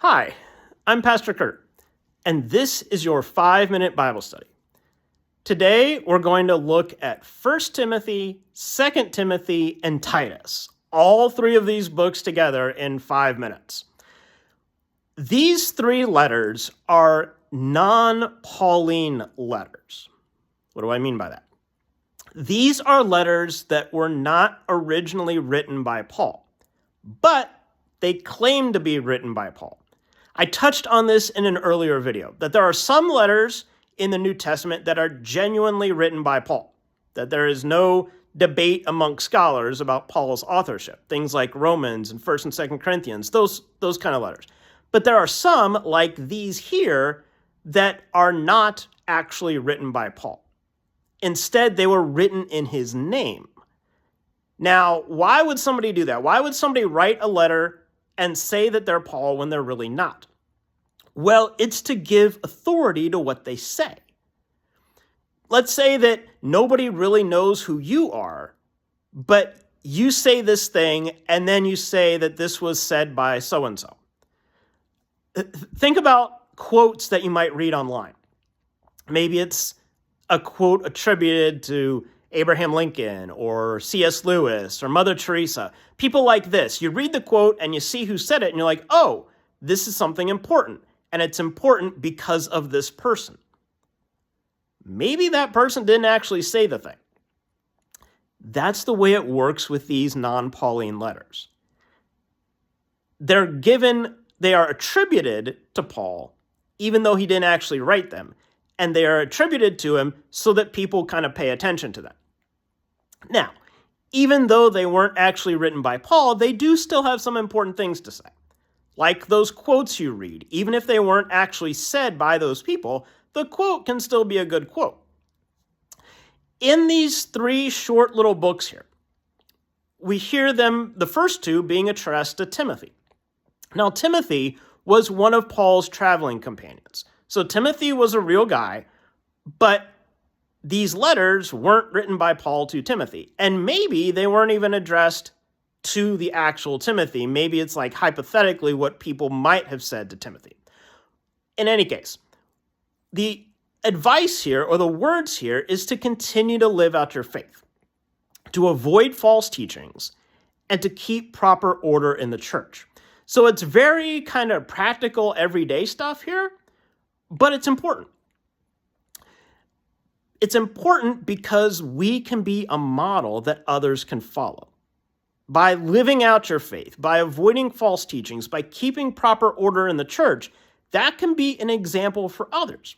Hi, I'm Pastor Kurt, and this is your 5-minute Bible study. Today, we're going to look at 1 Timothy, 2 Timothy, and Titus, all three of these books together in 5 minutes. These three letters are non-Pauline letters. What do I mean by that? These are letters that were not originally written by Paul, but they claim to be written by Paul. I touched on this in an earlier video, that there are some letters in the New Testament that are genuinely written by Paul, that there is no debate among scholars about Paul's authorship, things like Romans and 1st and 2nd Corinthians, those kind of letters. But there are some, like these here, that are not actually written by Paul. Instead, they were written in his name. Now, why would somebody do that? Why would somebody write a letter and say that they're Paul when they're really not? Well, it's to give authority to what they say. Let's say that nobody really knows who you are, but you say this thing, and then you say that this was said by so-and-so. Think about quotes that you might read online. Maybe it's a quote attributed to Abraham Lincoln or C.S. Lewis or Mother Teresa. People like this. You read the quote and you see who said it and you're like, oh, this is something important. And it's important because of this person. Maybe that person didn't actually say the thing. That's the way it works with these non-Pauline letters. They are attributed to Paul, even though he didn't actually write them. And they are attributed to him so that people kind of pay attention to them. Now, even though they weren't actually written by Paul, they do still have some important things to say. Like those quotes you read, even if they weren't actually said by those people, the quote can still be a good quote. In these three short little books here, we hear them, the first two being addressed to Timothy. Now, Timothy was one of Paul's traveling companions. So Timothy was a real guy, but these letters weren't written by Paul to Timothy. And maybe they weren't even addressed to the actual Timothy. Maybe it's like hypothetically what people might have said to Timothy. In any case, the advice here, or the words here, is to continue to live out your faith, to avoid false teachings, and to keep proper order in the church. So it's very kind of practical, everyday stuff here, but it's important. It's important because we can be a model that others can follow. By living out your faith, by avoiding false teachings, by keeping proper order in the church, that can be an example for others.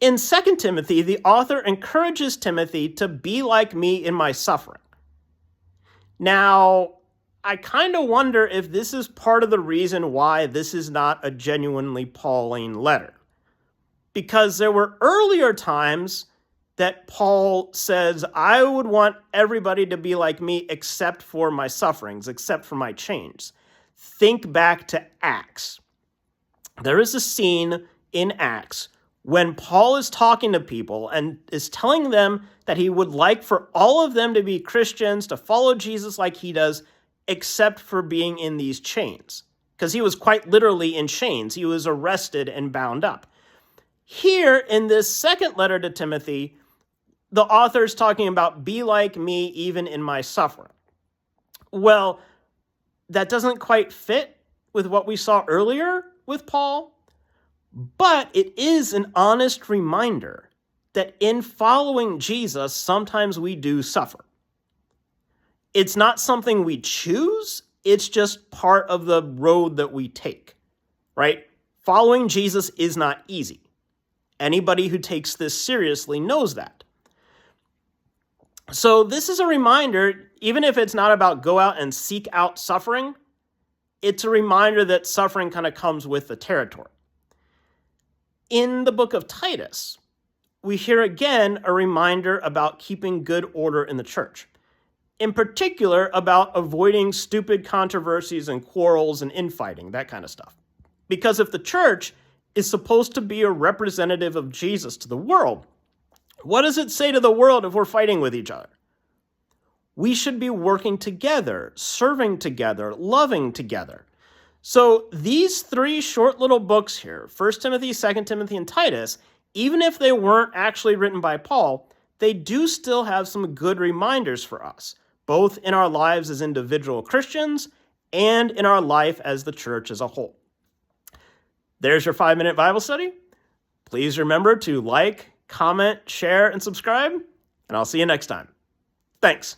In 2 Timothy, the author encourages Timothy to be like me in my suffering. Now, I kind of wonder if this is part of the reason why this is not a genuinely Pauline letter. Because there were earlier times that Paul says, I would want everybody to be like me except for my sufferings, except for my chains. Think back to Acts. There is a scene in Acts when Paul is talking to people and is telling them that he would like for all of them to be Christians, to follow Jesus like he does, except for being in these chains. Because he was quite literally in chains. He was arrested and bound up. Here, in this second letter to Timothy, the author is talking about be like me even in my suffering. Well, that doesn't quite fit with what we saw earlier with Paul, but it is an honest reminder that in following Jesus, sometimes we do suffer. It's not something we choose, it's just part of the road that we take, right? Following Jesus is not easy. Anybody who takes this seriously knows that. So this is a reminder, even if it's not about go out and seek out suffering, it's a reminder that suffering kind of comes with the territory. In the book of Titus, we hear again a reminder about keeping good order in the church. In particular, about avoiding stupid controversies and quarrels and infighting, that kind of stuff. Because if the church is supposed to be a representative of Jesus to the world, what does it say to the world if we're fighting with each other? We should be working together, serving together, loving together. So these three short little books here, 1 Timothy, 2 Timothy, and Titus, even if they weren't actually written by Paul, they do still have some good reminders for us, both in our lives as individual Christians and in our life as the church as a whole. There's your 5-minute Bible study. Please remember to like, comment, share, and subscribe, and I'll see you next time. Thanks.